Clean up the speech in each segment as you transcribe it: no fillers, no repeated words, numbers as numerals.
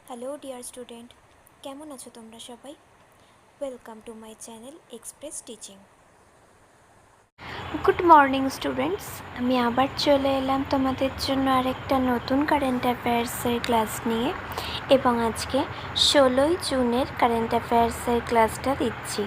Hello dear student, কেমন আছো তোমরা সবাই? Welcome to my channel express teaching. Good morning students, আমি আবার চলে এলাম তোমাদের জন্য আরেকটা নতুন কারেন্ট অ্যাফেয়ার্সের ক্লাস নিয়ে, এবং আজকে 16ই জুনের কারেন্ট অ্যাফেয়ার্সের ক্লাসটা দিচ্ছি।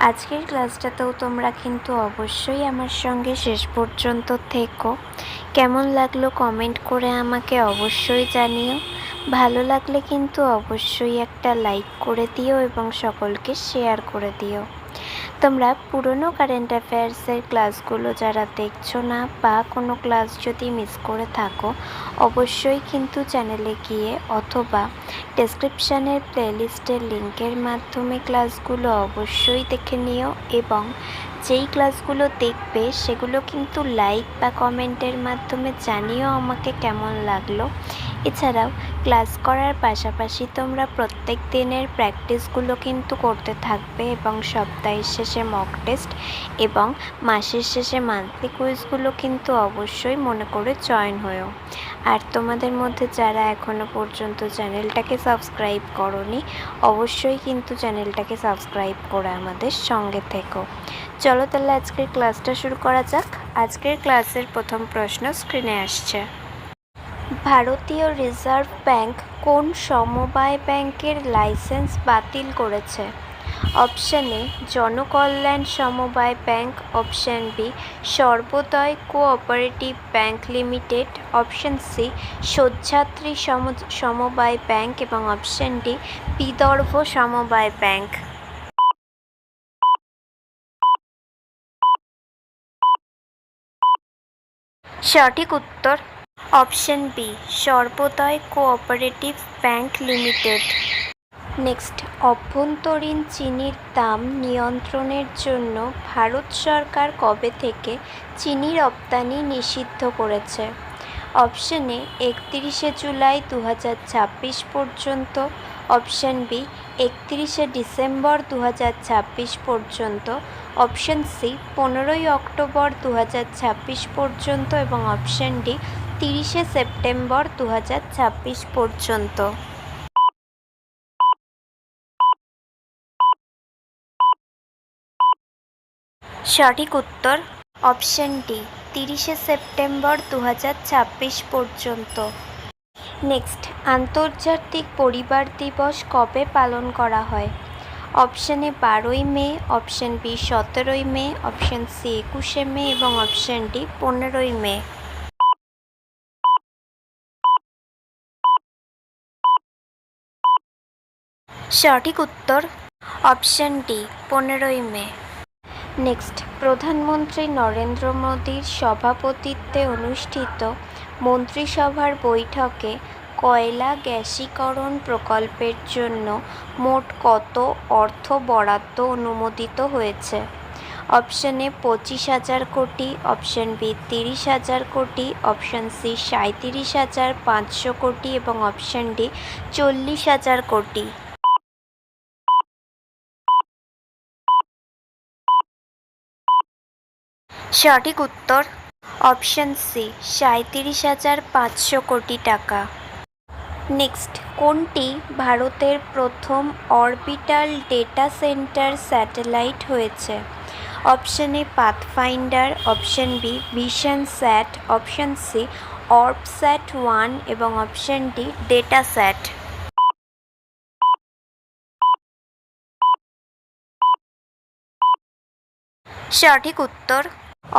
আজকের ক্লাসটাতেও তোমরা কিন্তু অবশ্যই আমার সঙ্গে শেষ পর্যন্ত থেকো। কেমন লাগলো কমেন্ট করে আমাকে অবশ্যই জানিও। ভালো লাগলে কিন্তু অবশ্যই একটা লাইক করে দিও এবং সকলকে শেয়ার করে দিও। তোমরা পুরনো কারেন্ট অ্যাফেয়ার্সের ক্লাসগুলো যারা দেখছো না বা কোনো ক্লাস যদি মিস করে থাকো, অবশ্যই কিন্তু চ্যানেলে গিয়ে অথবা ডেসক্রিপশানের প্লেলিস্টের লিঙ্কের মাধ্যমে ক্লাসগুলো অবশ্যই দেখে নিও, এবং যেই ক্লাসগুলো দেখবে সেগুলো কিন্তু লাইক বা কমেন্টের মাধ্যমে জানিও আমাকে কেমন লাগলো। এছাড়াও ক্লাস করার পাশাপাশি তোমরা প্রত্যেক দিনের প্র্যাকটিসগুলো কিন্তু করতে থাকবে, এবং সপ্তাহের শেষে মক টেস্ট এবং মাসের শেষে মান্থলি কুইজগুলো কিন্তু অবশ্যই মনে করে জয়েন হয়েও। আর তোমাদের মধ্যে যারা এখনও পর্যন্ত চ্যানেলটাকে সাবস্ক্রাইব করোনি, অবশ্যই কিন্তু চ্যানেলটাকে সাবস্ক্রাইব করে আমাদের সঙ্গে থেকো। চলো তাহলে আজকের ক্লাসটা শুরু করা যাক। আজকের ক্লাসের প্রথম প্রশ্ন স্ক্রিনে আসছে। ভারতীয় রিজার্ভ ব্যাঙ্ক কোন সমবায় ব্যাংকের লাইসেন্স বাতিল করেছে? অপশান এ জনকল্যাণ সমবায় bank, option B Sarvodaya cooperative bank limited, option C Sahyadri সমবায় ব্যাংক এবং অপশান ডি বিদর্ভ সমবায় ব্যাংক। সঠিক উত্তর option B Sarvodaya cooperative bank limited. Next, অভ্যন্তরীণ চিনির দাম নিয়ন্ত্রণের জন্য ভারত সরকার কবে থেকে চিনি রপ্তানি নিষিদ্ধ করেছে? অপশান এ 31শে জুলাই 2026 পর্যন্ত, অপশান বি 31শে ডিসেম্বর 2026 পর্যন্ত, অপশান সি 15ই অক্টোবর 2026 পর্যন্ত এবং অপশান ডি 30শে সেপ্টেম্বর 2026 পর্যন্ত। সঠিক উত্তর অপশান ডি 30শে সেপ্টেম্বর 2026 পর্যন্ত। নেক্সট, আন্তর্জাতিক পরিবার দিবস কবে পালন করা হয়? অপশান এ 12ই মে, অপশান বি 17ই মে, অপশান সি 21শে মে এবং অপশান ডি 15ই মে। সঠিক উত্তর অপশান ডি 15ই মে। নেক্সট, প্রধানমন্ত্রী নরেন্দ্র মোদীর সভাপতিত্বে অনুষ্ঠিত মন্ত্রিসভার বৈঠকে কয়লা গ্যাসীকরণ প্রকল্পের জন্য মোট কত অর্থ বরাদ্দ অনুমোদিত হয়েছে? অপশান এ 25,000 কোটি, অপশান বি 30,000 কোটি, অপশান সি 37,500 কোটি এবং অপশান ডি 40,000 কোটি। সঠিক উত্তর অপশান সি 37,500 কোটি টাকা। নেক্সট, কোনটি ভারতের প্রথম অরবিটাল ডেটা সেন্টার স্যাটেলাইট হয়েছে? Option A Pathfinder, option B Vision Sat, option C Orbsat 1 এবং অপশান ডি ডেটা স্যাট। সঠিক উত্তর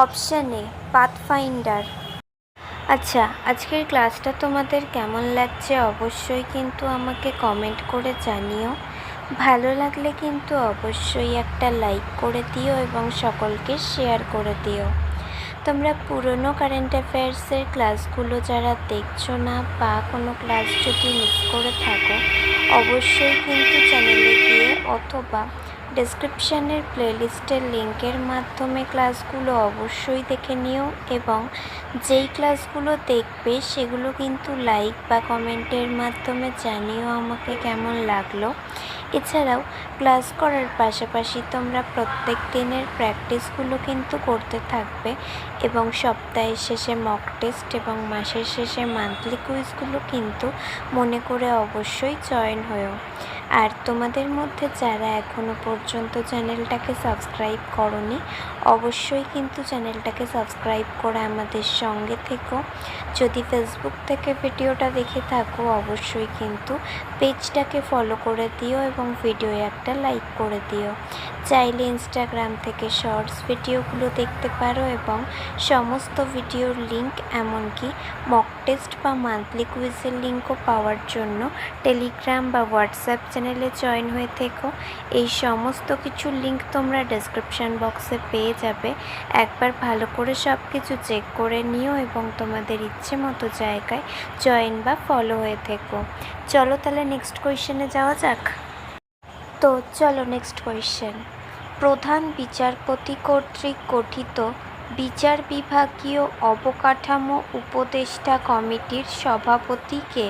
অপশান এ পাথফাইন্ডার। আচ্ছা, আজকের ক্লাসটা তোমাদের কেমন লাগছে অবশ্যই কিন্তু আমাকে কমেন্ট করে জানিও। ভালো লাগলে কিন্তু অবশ্যই একটা লাইক করে দিও এবং সকলকে শেয়ার করে দিও। তোমরা পুরনো কারেন্ট অ্যাফেয়ার্সের ক্লাসগুলো যারা দেখছো না বা কোনো ক্লাস যদি মিস করে থাকো, অবশ্যই কিন্তু চ্যানেলে গিয়ে অথবা ডেসক্রিপশানের প্লেলিস্টের লিঙ্কের মাধ্যমে ক্লাসগুলো অবশ্যই দেখে নিও, এবং যেই ক্লাসগুলো দেখবে সেগুলো কিন্তু লাইক বা কমেন্টের মাধ্যমে জানিও আমাকে কেমন লাগলো। এছাড়াও ক্লাস করার পাশাপাশি তোমরা প্রত্যেক দিনের প্র্যাকটিসগুলো কিন্তু করতে থাকবে এবং সপ্তাহের শেষে মক টেস্ট এবং মাসের শেষে মান্থলি কুইজগুলো কিন্তু মনে করে অবশ্যই জয়েন হও। আর তোমাদের মধ্যে যারা এখনও পর্যন্ত চ্যানেলটাকে সাবস্ক্রাইব করোনি, অবশ্যই কিন্তু চ্যানেলটাকে সাবস্ক্রাইব করে আমাদের সঙ্গে থেকো। যদি ফেসবুক থেকে ভিডিওটা দেখে থাকো, অবশ্যই কিন্তু পেজটাকে ফলো করে দিও এবং ভিডিওয়ে একটা লাইক করে দিও। চাইলে ইনস্টাগ্রাম থেকে শর্টস ভিডিওগুলো দেখতে পারো এবং সমস্ত ভিডিওর লিঙ্ক, এমনকি মক টেস্ট বা মান্থলি কুইজের লিঙ্কও পাওয়ার জন্য টেলিগ্রাম বা হোয়াটসঅ্যাপ চ্যানেলে জয়েন হয়ে থেকো। এই সমস্ত কিছুর লিঙ্ক তোমরা ডেসক্রিপশান বক্সে পেয়ে যাবে। একবার ভালো করে সব কিছু চেক করে নিও এবং তোমাদের ইচ্ছে মতো জায়গায় জয়েন বা ফলো হয়ে থেকো। চলো তাহলে নেক্সট কোয়েশ্চেনে যাওয়া যাক। তো চলো নেক্সট কোয়েশ্চেন। প্রধান বিচারপতি কর্তৃক গঠিত বিচার বিভাগীয় অবকাঠামো উপদেষ্টা কমিটির সভাপতি কে?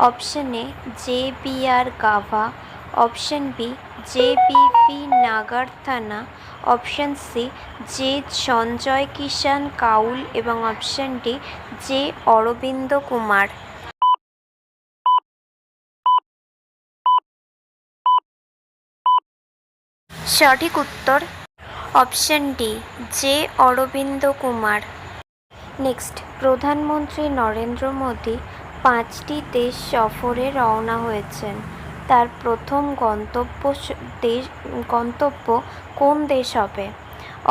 Option A JBR Gava, option B JBV Nagarathna, option C Sanjay Kishan Kaul এবং অপশন ডি অরবিন্দ কুমার। সঠিক উত্তর option D Arvind Kumar. Next, প্রধানমন্ত্রী নরেন্দ্র মোদী 5টি দেশ সফরে রওনা হয়েছেন। তার প্রথম গন্তব্য কোন দেশ হবে?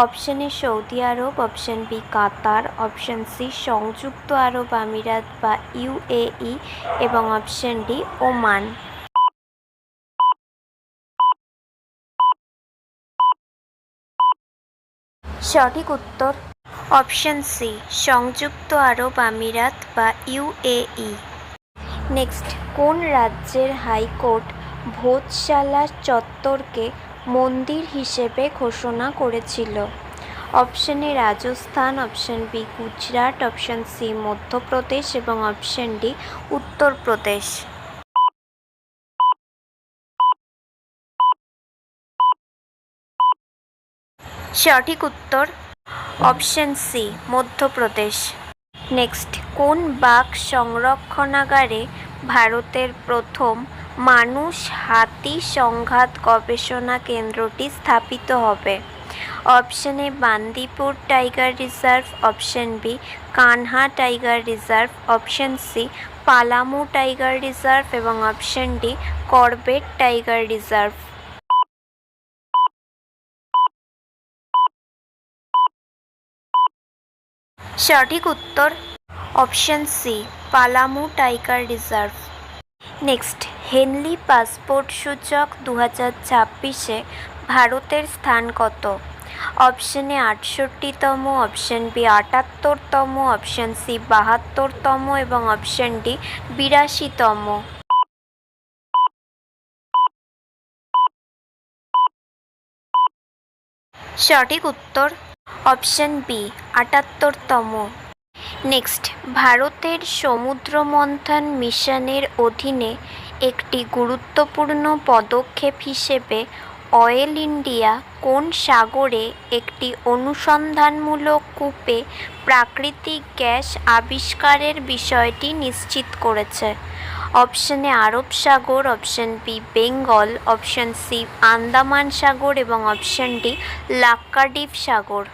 অপশন এ সৌদি আরব, option B Qatar, option C সংযুক্ত আরব আমিরাত বা UAE এবং অপশন ডি ওমান। সঠিক উত্তর অপশন সি সংযুক্ত আরব আমিরাত বা UAE। নেক্সট, কোন রাজ্যের হাইকোর্ট ভোজশালা চত্বরকে মন্দির হিসেবে ঘোষণা করেছিল? Option A Rajasthan, option B Gujarat, option C Madhya Pradesh এবং অপশন ডি উত্তরপ্রদেশ। সঠিক উত্তর অপশন সি মধ্যপ্রদেশ। নেক্সট, কোন বাঘ সংরক্ষণাগারে ভারতের প্রথম মানুষ হাতি সংঘাত গবেষণা কেন্দ্রটি স্থাপিত হবে? Option A Bandipur tiger reserve, option B Kanha tiger reserve, option C Palamu tiger reserve এবং option D Corbett tiger reserve. সঠিক উত্তর option C Palamu tiger reserve. Next, Henley passport সূচক 2026-এ ভারতের স্থান কত? অপশন এ 68তম, অপশন বি 78তম, অপশন সি 72তম এবং অপশন ডি 82তম। সঠিক উত্তর অপশন বি 78তম। নেক্সট, ভারতের সমুদ্র মন্থন মিশনের অধীনে একটি গুরুত্বপূর্ণ পদক্ষেপ হিসেবে অয়েল ইন্ডিয়া কোন সাগরে একটি অনুসন্ধানমূলক কূপে প্রাকৃতিক গ্যাস আবিষ্কারের বিষয়টি নিশ্চিত করেছে? অপশন এ আরব সাগর, option B Bengal, option C Andaman সাগর এবং অপশন ডি লাক্ষাদ্বীপ সাগর।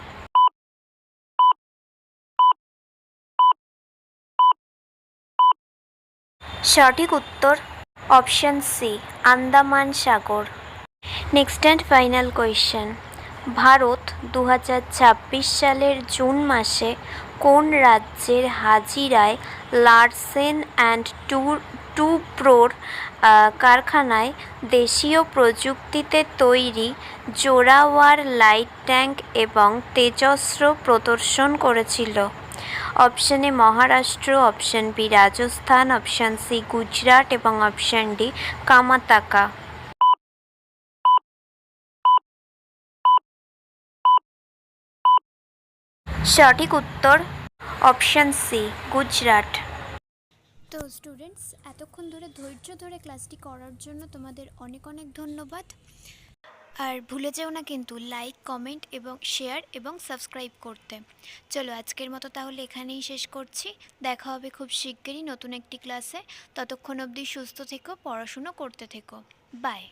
সঠিক উত্তর অপশন সি আন্দামান সাগর। Next and final question. Bharat 2026 সালের জুন মাসে কোন রাজ্যের হাজিরায় লারসেন অ্যান্ড টুব্রোর কারখানায় দেশীয় প্রযুক্তিতে তৈরি জোরাওয়ার লাইট ট্যাঙ্ক এবং তেজস্ত্র প্রদর্শন করেছিল? Option A Maharashtra, option B Rajasthan, option C Gujarat এবং অপশন ডি কামাতাকা। সঠিক উত্তর অপশন সি গুজরাট। তো স্টুডেন্টস, এতক্ষণ ধরে ধৈর্য ধরে ক্লাসটি করার জন্য তোমাদের অনেক অনেক ধন্যবাদ। আর ভুলে যেও না কিন্তু লাইক, কমেন্ট এবং শেয়ার এবং সাবস্ক্রাইব করতে। চলো আজকের মতো তাহলে এখানেই শেষ করছি। দেখা হবে খুব শিগগিরই নতুন একটি ক্লাসে। ততক্ষণ অবধি সুস্থ থেকো, পড়াশুনো করতে থেকো। বাই।